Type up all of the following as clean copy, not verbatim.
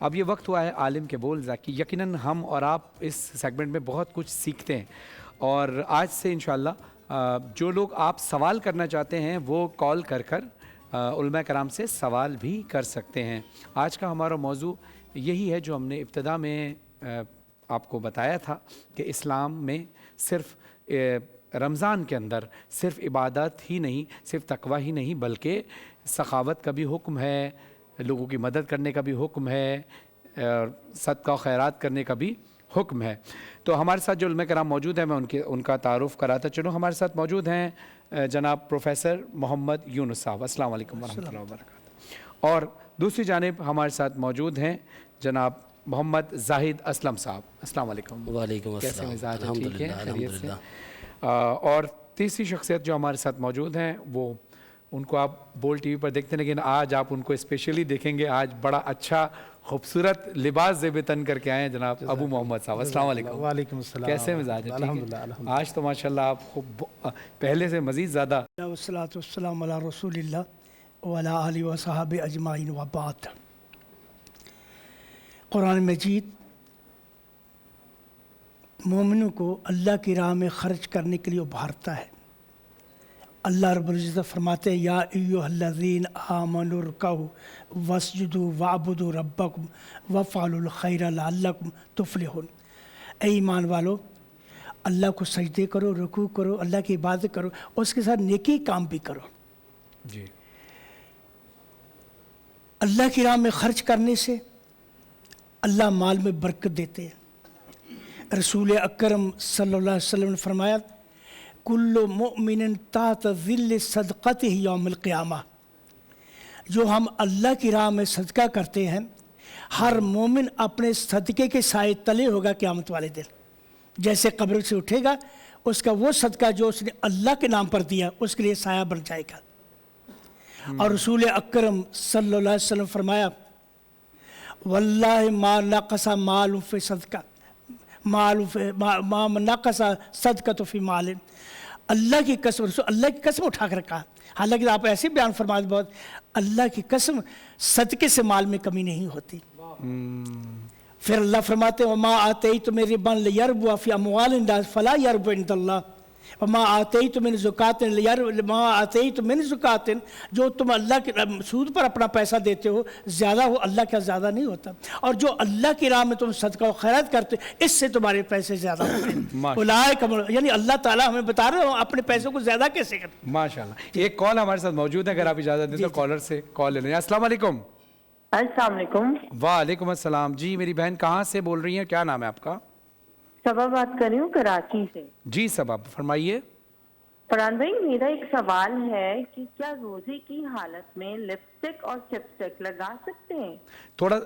اب یہ وقت ہوا ہے عالم کے بول ذاکی. یقیناً ہم اور آپ اس سیگمنٹ میں بہت کچھ سیکھتے ہیں، اور آج سے انشاءاللہ جو لوگ آپ سوال کرنا چاہتے ہیں وہ کال کر علماء کرام سے سوال بھی کر سکتے ہیں. آج کا ہمارا موضوع یہی ہے جو ہم نے ابتدا میں آپ کو بتایا تھا کہ اسلام میں صرف رمضان کے اندر صرف عبادت ہی نہیں، صرف تقوی ہی نہیں، بلکہ سخاوت کا بھی حکم ہے، لوگوں کی مدد کرنے کا بھی حکم ہے، صدقہ و خیرات کرنے کا بھی حکم ہے. تو ہمارے ساتھ جو علماء کرام موجود ہیں میں ان کا تعارف کراتا چلوں. ہمارے ساتھ موجود ہیں جناب پروفیسر محمد یونس صاحب. السلام علیکم ورحمۃ اللہ وبرکاتہ. اور دوسری جانب ہمارے ساتھ موجود ہیں جناب محمد زاہد اسلم صاحب. السلام علیکم. وعلیکم السلام. کیسے مزاج ہیں؟ ٹھیک ہے، خیریت سے؟ الحمدللہ. اور تیسری شخصیت جو ہمارے ساتھ موجود ہیں وہ ان کو آپ بول ٹی وی پر دیکھتے ہیں، لیکن آج آپ ان کو اسپیشلی دیکھیں گے. آج بڑا اچھا خوبصورت لباس زیب تن کر کے آئے ہیں جناب ابو محمد صاحب. السلام علیکم. وعلیکم السلام. کیسے مزاج ہیں؟ الحمدللہ. آج تو ماشاءاللہ آپ خوب پہلے سے مزید زیادہ. والصلاة والسلام علی رسول اللہ وعلی آلہ وصحبہ اجمعین وبعد. قرآن مجید مومنوں کو اللہ کی راہ میں خرچ کرنے کے لیے ابھارتا ہے. اللہ رب العزت فرماتے ہیں یا ایھا الذین آمنوا ارکعوا واسجدوا واعبدوا ربکم وافعلوا الخیر لعلکم تفلحون. اے ایمان والو، اللہ کو سجدے کرو، رکوع کرو، اللہ کی عبادت کرو، اور اس کے ساتھ نیکی کام بھی کرو. جی. اللہ کی راہ میں خرچ کرنے سے اللہ مال میں برکت دیتے ہیں. رسول اکرم صلی اللہ علیہ وسلم نے فرمایا کل مؤمن تحت ظل صدقتہ یوم القیامہ. جو ہم اللہ کی راہ میں صدقہ کرتے ہیں، ہر مومن اپنے صدقے کے سائے تلے ہوگا قیامت والے دن. جیسے قبر سے اٹھے گا، اس کا وہ صدقہ جو اس نے اللہ کے نام پر دیا اس کے لیے سایہ بن جائے گا. اور رسول اکرم صلی اللہ علیہ وسلم فرمایا واللہ ما نقص مال فی صدقہ ما نقص صدقہ فی مال. اللہ کی قسم، رسول اللہ کی قسم اٹھا کر کہا، حالانکہ آپ ایسے بیان فرمائے بہت، اللہ کی قسم صدقے سے مال میں کمی نہیں ہوتی. پھر اللہ فرماتے ہیں وما آتیتم من ربا لیربو فی اموال الناس فلا یربو عند اللہ وما آتیتم من زکات وما آتیتم من زکات. جو تم اللہ کے سود پر اپنا پیسہ دیتے ہو زیادہ ہو، اللہ کا زیادہ نہیں ہوتا. اور جو اللہ کی راہ میں تم صدقہ و خیرات کرتے ہو اس سے تمہارے پیسے زیادہ ہوتے ہیں. اولئک، یعنی اللہ تعالیٰ ہمیں بتا رہے ہو اپنے پیسوں کو زیادہ کیسے کریں. ماشاءاللہ. ایک کال ہمارے ساتھ موجود ہے، اگر آپ اجازت دیں تو کالر سے کال لے لیں. السلام علیکم. السلام علیکم. وعلیکم السلام. جی میری بہن کہاں سے بول رہی ہیں؟ کیا نام ہے آپ کا؟ صبا بات کر رہی ہوں کراچی سے. جی صبا فرمائیے. فرحان بھائی میرا ایک سوال ہے کہ کیا روزے کی حالت میں لپسٹک اور چپسٹک لگا سکتے ہیں؟ تھوڑا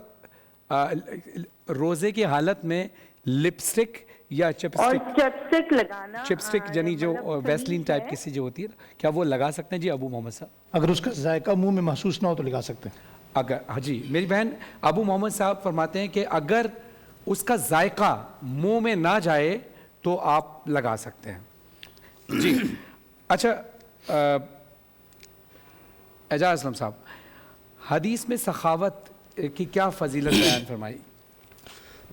روزے کی حالت میں لپسٹک یا اور چپسٹک لگانا، چپسٹک یعنی جو ویسلین ٹائپ کسی جو ہوتی ہے، کیا وہ لگا سکتے ہیں؟ جی ابو محمد صاحب. اگر اس کا ذائقہ منہ میں محسوس نہ ہو تو لگا سکتے ہیں. اگر ہاں جی میری بہن ابو محمد صاحب فرماتے ہیں کہ اگر اس کا ذائقہ منہ میں نہ جائے تو آپ لگا سکتے ہیں. جی اچھا اعجاز اسلم صاحب، حدیث میں سخاوت کی کیا فضیلت بیان فرمائی؟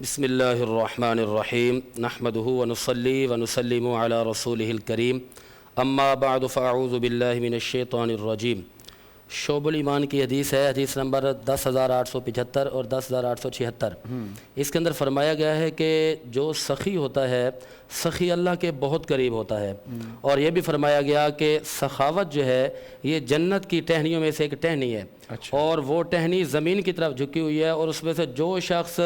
بسم اللہ الرحمن الرحیم نحمدہ ونصلی ونسلم علی رسولہ الکریم اما بعد فاعوذ باللہ من الشیطان الرجیم. شعب الایمان کی حدیث ہے، حدیث نمبر 10,875 اور 10,876. اس کے اندر فرمایا گیا ہے کہ جو سخی ہوتا ہے سخی اللہ کے بہت قریب ہوتا ہے. اور یہ بھی فرمایا گیا کہ سخاوت جو ہے یہ جنت کی ٹہنیوں میں سے ایک ٹہنی ہے. اور وہ ٹہنی زمین کی طرف جھکی ہوئی ہے، اور اس میں سے جو شخص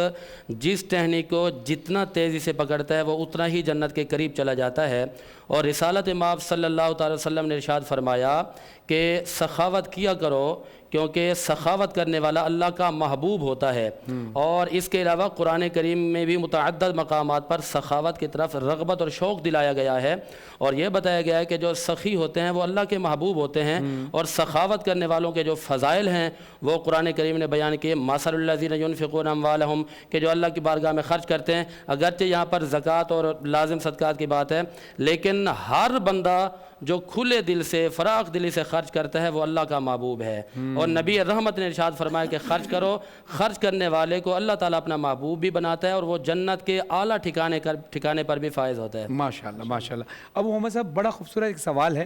جس ٹہنی کو جتنا تیزی سے پکڑتا ہے وہ اتنا ہی جنت کے قریب چلا جاتا ہے. اور رسالت مآب صلی اللہ تعالی وسلم نے ارشاد فرمایا کہ سخاوت کیا کرو کیونکہ سخاوت کرنے والا اللہ کا محبوب ہوتا ہے. اور اس کے علاوہ قرآن کریم میں بھی متعدد مقامات پر سخاوت کی طرف رغبت اور شوق دلایا گیا ہے، اور یہ بتایا گیا ہے کہ جو سخی ہوتے ہیں وہ اللہ کے محبوب ہوتے ہیں. اور سخاوت کرنے والوں کے جو فضائل ہیں وہ قرآن کریم نے بیان کیے. مثل الذین ینفقون اموالہم، کہ جو اللہ کی بارگاہ میں خرچ کرتے ہیں. اگرچہ یہاں پر زکوٰۃ اور لازم صدقات کی بات ہے، لیکن ہر بندہ جو کھلے دل سے فراخ دلی سے خرچ کرتا ہے وہ اللہ کا محبوب ہے. اور نبی رحمت نے ارشاد فرمایا کہ خرچ کرو، خرچ کرنے والے کو اللہ تعالیٰ اپنا محبوب بھی بناتا ہے اور وہ جنت کے اعلیٰ ٹھکانے پر بھی فائز ہوتا ہے۔ ماشاءاللہ ماشاءاللہ۔ ابو محمد صاحب بڑا خوبصورت ایک سوال ہے،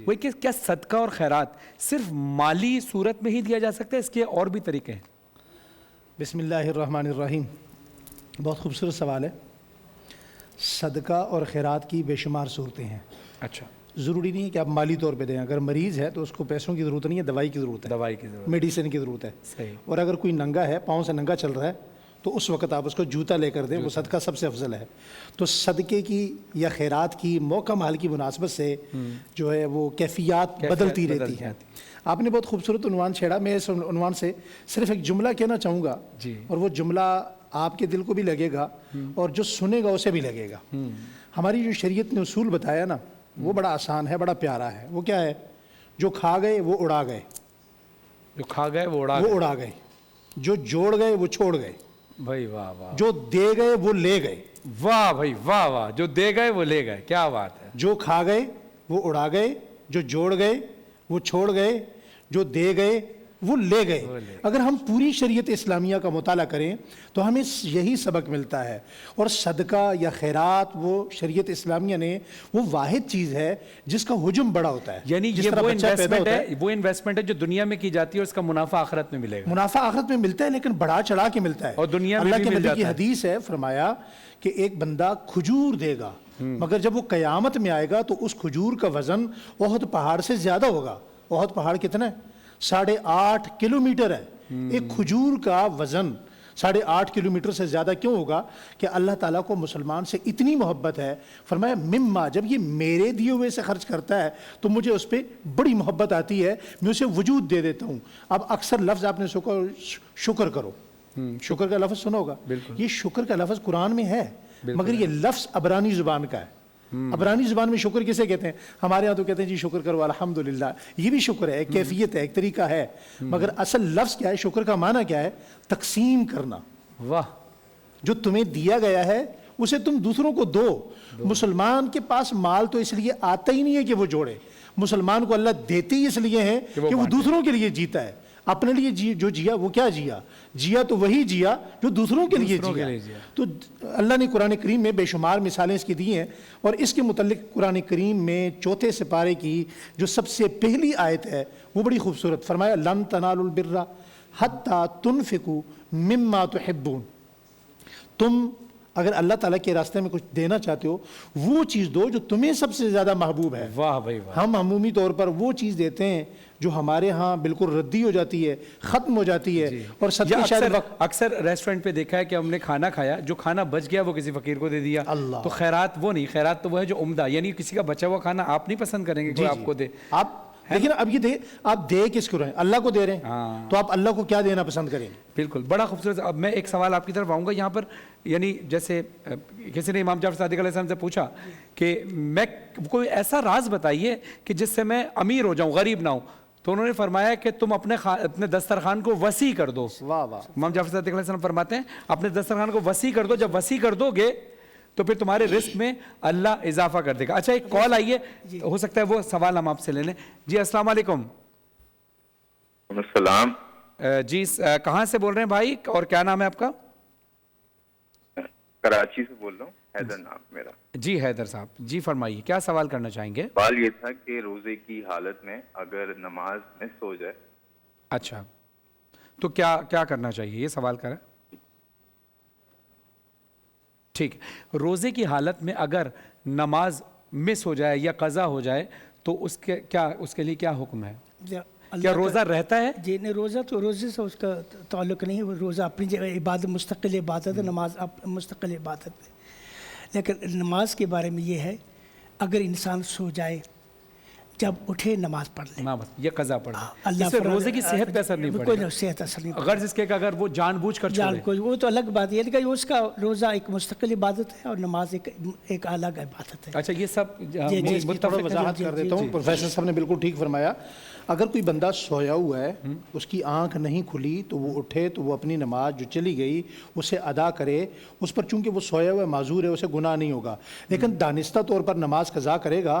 وہ کہ کیا صدقہ اور خیرات صرف مالی صورت میں ہی دیا جا سکتا ہے، اس کے اور بھی طریقے ہیں؟ بسم اللہ الرحمن الرحیم، بہت خوبصورت سوال ہے۔ صدقہ اور خیرات کی بے شمار صورتیں ہیں۔ اچھا، ضروری نہیں ہے کہ آپ مالی طور پہ دیں، اگر مریض ہے تو اس کو پیسوں کی ضرورت نہیں ہے، دوائی کی ضرورت ہے، دوائی کی ضرورت، میڈیسن کی ضرورت ہے۔ صحیح۔ اور اگر کوئی ننگا ہے، پاؤں سے ننگا چل رہا ہے، تو اس وقت آپ اس کو جوتا لے کر دیں، وہ صدقہ سب سے افضل ہے۔ تو صدقے کی یا خیرات کی موقع مال کی مناسبت سے جو ہے وہ کیفیات بدلتی رہتی ہیں۔ آپ نے بہت خوبصورت عنوان چھیڑا، میں اس عنوان سے صرف ایک جملہ کہنا چاہوں گا، اور وہ جملہ آپ کے دل کو بھی لگے گا اور جو سنے گا اسے بھی لگے گا۔ ہماری جو شریعت نے اصول بتایا نا، وہ بڑا آسان ہے، بڑا پیارا ہے۔ وہ کیا ہے؟ جو کھا گئے وہ اڑا گئے، جو کھا گئے وہ اڑا گئے، جو جوڑ گئے وہ چھوڑ گئے، بھائی واہ واہ، جو دے گئے وہ لے گئے، واہ بھائی واہ واہ، جو دے گئے وہ لے گئے، کیا بات ہے۔ جو کھا گئے وہ اڑا گئے، جو جوڑ گئے وہ چھوڑ گئے، جو دے گئے وہ لے گئے۔ اگر ہم پوری شریعت اسلامیہ کا مطالعہ کریں تو ہمیں یہی سبق ملتا ہے۔ اور صدقہ یا خیرات وہ شریعت اسلامیہ نے وہ واحد چیز ہے جس کا حجم بڑا ہوتا ہے، یعنی جس یہ طرح وہ بچہ پیدا انویسٹمنٹ ہوتا ہے، وہ انویسٹمنٹ ہے جو دنیا میں کی جاتی ہے اور اس کا منافع آخرت میں ملے گا۔ منافع آخرت میں ملتا ہے لیکن بڑھا چڑھا کے ملتا ہے، اور دنیا میں اللہ بھی کے مل نبی کی جاتا ہے۔ حدیث ہے، فرمایا کہ ایک بندہ کھجور دے گا مگر جب وہ قیامت میں آئے گا تو اس کھجور کا وزن احد پہاڑ سے زیادہ ہوگا۔ احد پہاڑ کتنا ہے؟ 8.5 کلومیٹر ہے۔ ایک کھجور کا وزن 8.5 کلومیٹر سے زیادہ کیوں ہوگا؟ کہ اللہ تعالیٰ کو مسلمان سے اتنی محبت ہے، فرمایا مما، جب یہ میرے دیے ہوئے سے خرچ کرتا ہے تو مجھے اس پہ بڑی محبت آتی ہے، میں اسے وجود دے دیتا ہوں۔ اب اکثر لفظ آپ نے شکر کرو، شکر کا لفظ سنا ہوگا، یہ شکر کا لفظ قرآن میں ہے مگر یہ لفظ عبرانی زبان کا ہے۔ عبرانی زبان میں شکر کسے کہتے ہیں؟ ہمارے ہاں تو کہتے ہیں جی شکر کرو الحمدللہ، یہ بھی شکر ہے، ایک کیفیت ہے، ایک طریقہ ہے، مگر اصل لفظ کیا ہے؟ شکر کا معنی کیا ہے؟ تقسیم کرنا۔ واہ، جو تمہیں دیا گیا ہے اسے تم دوسروں کو دو۔ مسلمان کے پاس مال تو اس لیے آتا ہی نہیں ہے کہ وہ جوڑے، مسلمان کو اللہ دیتے ہی اس لیے ہیں کہ وہ دوسروں کے لیے جیتا ہے۔ اپنے لیے جو جیا وہ کیا جیا تو وہی جیا جو دوسروں کے لیے جیا۔ تو اللہ نے قرآن کریم میں بے شمار مثالیں اس کی دی ہیں، اور اس کے متعلق قرآن کریم میں 4 سپارے کی جو سب سے پہلی آیت ہے وہ بڑی خوبصورت، فرمایا لن تنالوا البر حتی تنفقوا مما تحبون۔ تم اگر اللہ تعالیٰ کے راستے میں کچھ دینا چاہتے ہو وہ چیز دو جو تمہیں سب سے زیادہ محبوب ہے۔ واہ بھائی واہ۔ ہم عمومی طور پر وہ چیز دیتے ہیں جو ہمارے ہاں بالکل ردی ہو جاتی ہے، ختم ہو جاتی ہے، اور صدقے شاید اکثر ریسٹورنٹ پہ دیکھا ہے کہ ہم نے کھانا کھایا، جو کھانا بچ گیا وہ کسی فقیر کو دے دیا۔ تو خیرات وہ نہیں، خیرات تو وہ ہے جو عمدہ، یعنی کسی کا بچا ہوا کھانا آپ نہیں پسند کریں گے کوئی آپ کو دے۔ آپ لیکن اب یہ آپ دے کس کو رہے ہیں؟ اللہ کو دے رہے ہیں، تو آپ اللہ کو کیا دینا پسند کریں؟ بالکل، بڑا خوبصورت۔ اب میں ایک سوال آپ کی طرف آؤں گا یہاں پر، یعنی جیسے کسی نے امام جعفر صادق علیہ السلام سے پوچھا کہ میں کوئی ایسا راز بتائیے کہ جس سے میں امیر ہو جاؤں، غریب نہ ہوں، تو انہوں نے فرمایا کہ تم اپنے دسترخوان کو وسیع کر دو۔ واہ واہ۔ امام جعفر صادق علیہ السلام فرماتے ہیں اپنے دسترخوان کو وسیع کر دو، جب وسیع کر دو گے تو پھر تمہارے رزق میں اللہ اضافہ کر دے گا۔ اچھا ایک کال آئیے، ہو سکتا ہے وہ سوال ہم آپ سے لے لیں۔ جی السلام علیکم۔ السلام جی کہاں سے بول رہے ہیں بھائی اور کیا نام ہے آپ کا؟ کراچی سے بول رہا ہوں، حیدر نام میرا۔ جی حیدر صاحب، جی فرمائیے کیا سوال کرنا چاہیں گے؟ سوال یہ تھا کہ روزے کی حالت میں اگر نماز میں سو جائے۔ اچھا تو کیا کرنا چاہیے، یہ سوال کریں۔ ٹھیک ہے، روزے کی حالت میں اگر نماز مس ہو جائے یا قضا ہو جائے تو اس کے لیے کیا حکم ہے؟ کیا روزہ رہتا ہے؟ جی نہیں، روزہ تو روزے سے اس کا تعلق نہیں ہے، روزہ اپنی جگہ عبادت، مستقل عبادت ہے، نماز مستقل عبادت ہے۔ لیکن نماز کے بارے میں یہ ہے اگر انسان سو جائے جب اٹھے نماز پڑھ لے، یہ قضا پڑھ لے، اللہ اس سے روزے کی صحت پہ اثر نہیں پڑے کوئی گا؟ صحت اثر نہیں غرض اس کے کہ اگر وہ جان بوجھ کر چھوڑے، وہ تو الگ بات ہے، لیکن اس کا روزہ ایک مستقل عبادت ہے اور نماز ایک الگ عبادت ہے۔ اچھا یہ سب تھوڑا وضاحت کر دیتا ہوں، پروفیسر صاحب نے بالکل ٹھیک فرمایا۔ اگر کوئی بندہ سویا ہوا ہے، اس کی آنکھ نہیں کھلی تو وہ اٹھے تو وہ اپنی نماز جو چلی گئی اسے ادا کرے، اس پر چونکہ وہ سویا ہوا ہے معذور ہے، اسے گناہ نہیں ہوگا۔ لیکن دانستہ طور پر نماز قضا کرے گا